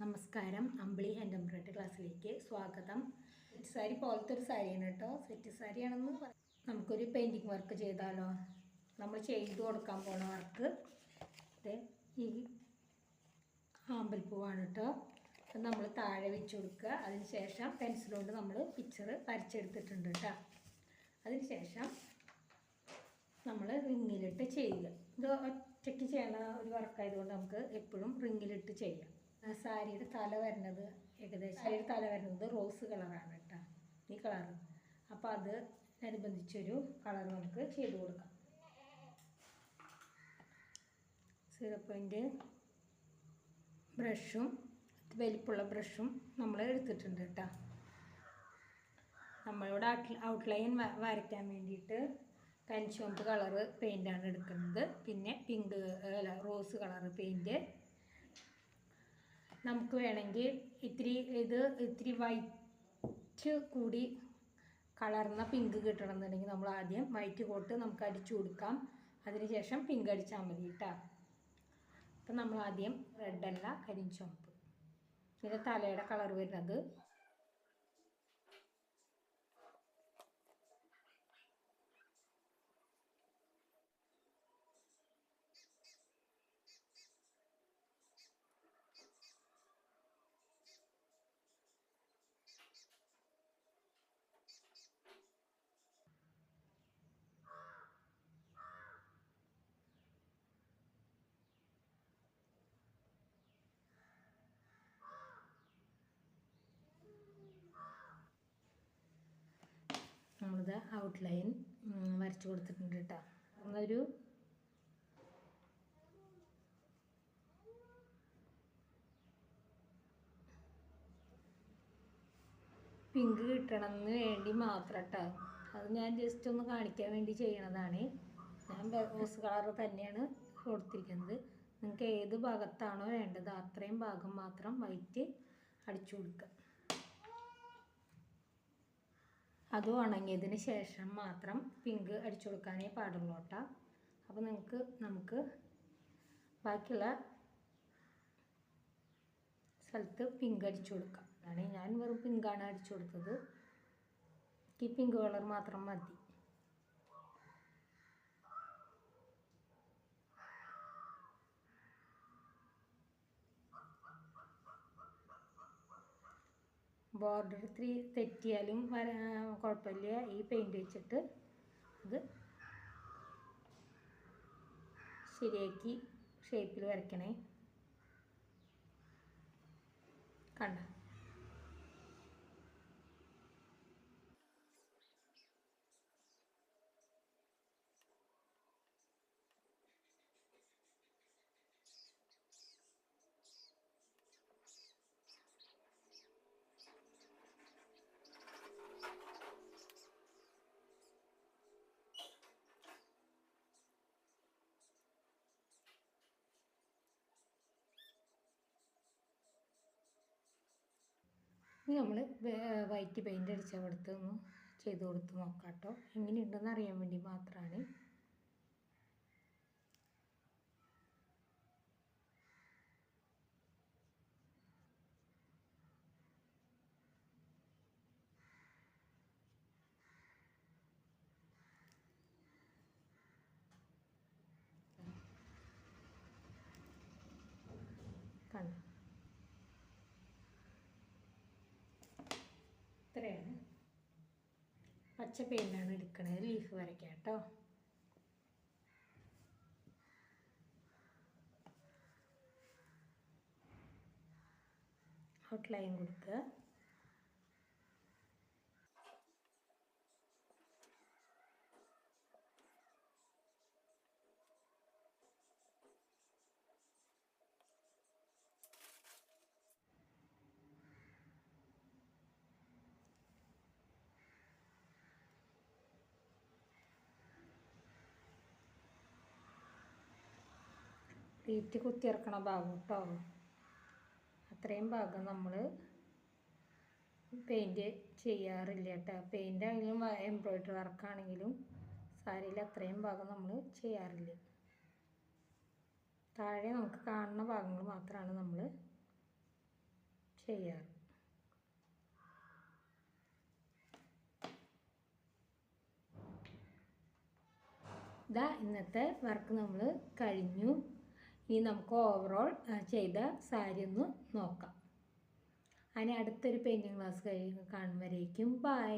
നമസ്കാരം, അമ്പിളി hand embroidery ക്ലാസ്സിലേക്ക് സ്വാഗതം. സെറ്റ് സാരി പോലത്തെ ഒരു സാരിയാണ് കേട്ടോ. സെറ്റ് സാരിയാണെന്ന് നമുക്കൊരു പെയിൻറ്റിങ് വർക്ക് ചെയ്താലോ? നമ്മൾ ചെയ്തു കൊടുക്കാൻ പോണ വർക്ക് ഈ ആമ്പൽപ്പൂവാണ് കേട്ടോ. അത് നമ്മൾ താഴെ വെച്ച് കൊടുക്കുക. അതിന് ശേഷം പെൻസിൽ കൊണ്ട് നമ്മൾ പിക്ചർ വരച്ചെടുത്തിട്ടുണ്ട് കേട്ടോ. അതിന് ശേഷം നമ്മൾ റിങ്ങിലിട്ട് ചെയ്യുക. ഇത് ഒറ്റയ്ക്ക് ചെയ്യണ ഒരു വർക്കായതുകൊണ്ട് നമുക്ക് എപ്പോഴും റിങ്ങിലിട്ട് ചെയ്യാം. സാരിയുടെ തല വരുന്നത് സാരിയുടെ തല വരുന്നത് റോസ് കളറാണ് കേട്ടോ, ഈ കളറ്. അപ്പോൾ അത് അനുബന്ധിച്ചൊരു കളർ നമുക്ക് ചെയ്ത് കൊടുക്കാം. 0.5 ബ്രഷും വലിപ്പുള്ള ബ്രഷും നമ്മൾ എടുത്തിട്ടുണ്ട് കേട്ടോ. നമ്മളിവിടെ ഔട്ട്ലൈൻ വരയ്ക്കാൻ വേണ്ടിയിട്ട് കൻചുവപ്പ് കളറ് പെയിൻ്റാണ് എടുക്കുന്നത്. പിന്നെ റോസ് കളറ് പെയിൻറ്റ്. നമുക്ക് വേണമെങ്കിൽ ഇത്തിരി വൈറ്റ് കൂടി കളർന്ന പിങ്ക് കിട്ടണമെന്നുണ്ടെങ്കിൽ നമ്മൾ ആദ്യം വൈറ്റ് കോട്ട് നമുക്ക് അടിച്ചു കൊടുക്കാം. അതിനുശേഷം പിങ്ക് അടിച്ചാൽ മതി കേട്ടോ. അപ്പം നമ്മൾ ആദ്യം റെഡല്ല, കരിഞ്ചുവപ്പ്. ഇതിൻ്റെ തലയുടെ കളർ വരുന്നത് നമ്മളിത് ഔട്ട്ലൈൻ വരച്ചു കൊടുത്തിട്ടുണ്ട് കേട്ടോ. ഒരു പിങ്ക് കിട്ടണമെന്ന് വേണ്ടി മാത്രം കേട്ടോ. അത് ഞാൻ ജസ്റ്റ് ഒന്ന് കാണിക്കാൻ വേണ്ടി ചെയ്യണതാണ്. ഞാൻ റോസ് കളർ തന്നെയാണ് കൊടുത്തിരിക്കുന്നത്. നിങ്ങൾക്ക് ഏത് ഭാഗത്താണോ വേണ്ടത് അത്രയും ഭാഗം മാത്രം വൈറ്റ് അടിച്ചു കൊടുക്കുക. അത് ഉണങ്ങിയതിന് ശേഷം മാത്രം പിങ്ക് അടിച്ചു കൊടുക്കാനേ പാടുള്ളൂ കേട്ടോ. അപ്പോൾ നമുക്ക് ബാക്കിയുള്ള സ്ഥലത്ത് പിങ്ക് അടിച്ചു കൊടുക്കാം. ഞാൻ വെറും പിങ്കാണ് അടിച്ചു കൊടുത്തത്. ഈ പിങ്ക് കളർ മാത്രം മതി. ബോർഡർ ഇത്തിരി തെറ്റിയാലും കുഴപ്പമില്ല. ഈ പെയിൻറ്റ് വെച്ചിട്ട് ഇത് ശരിയാക്കി ഷേപ്പിൽ വരയ്ക്കണേ. കണ്ട ഇനി നമ്മൾ വൈറ്റ് പെയിൻ്റ് അടിച്ച കൊടുത്ത് ഒന്ന് ചെയ്ത് കൊടുത്ത് നോക്കാം കേട്ടോ. എങ്ങനെയുണ്ടെന്ന് അറിയാൻ വേണ്ടി മാത്രമാണ്. കണ്ടു, ഇത്രയാണ്. പച്ച പെയിൻ്റാണ് എടുക്കണത് ലീഫ് വരയ്ക്കാം കേട്ടോ. ഔട്ട്ലൈൻ കൊടുക്കുക. പ്ലീറ്റ് കുത്തിയിറക്കണ ഭാഗം കേട്ടോ. അത്രയും ഭാഗം നമ്മൾ പെയിൻറ്റ് ചെയ്യാറില്ല കേട്ടോ. പെയിൻ്റ് ആണെങ്കിലും എംബ്രോയിഡറി വർക്കാണെങ്കിലും സാരിയിൽ അത്രയും ഭാഗം നമ്മൾ ചെയ്യാറില്ല. താഴെ നമുക്ക് കാണുന്ന ഭാഗങ്ങൾ മാത്രമാണ് നമ്മൾ ചെയ്യാറ്. ഇതാ ഇന്നത്തെ വർക്ക് നമ്മൾ കഴിഞ്ഞു. ഇനി നമുക്ക് ഓവറോൾ ചെയ്ത സാരി ഒന്ന് നോക്കാം. അതിന് അടുത്തൊരു പെയിൻറ്റിങ് ക്ലാസ് കാണുമ്പോഴേക്കും ബൈ.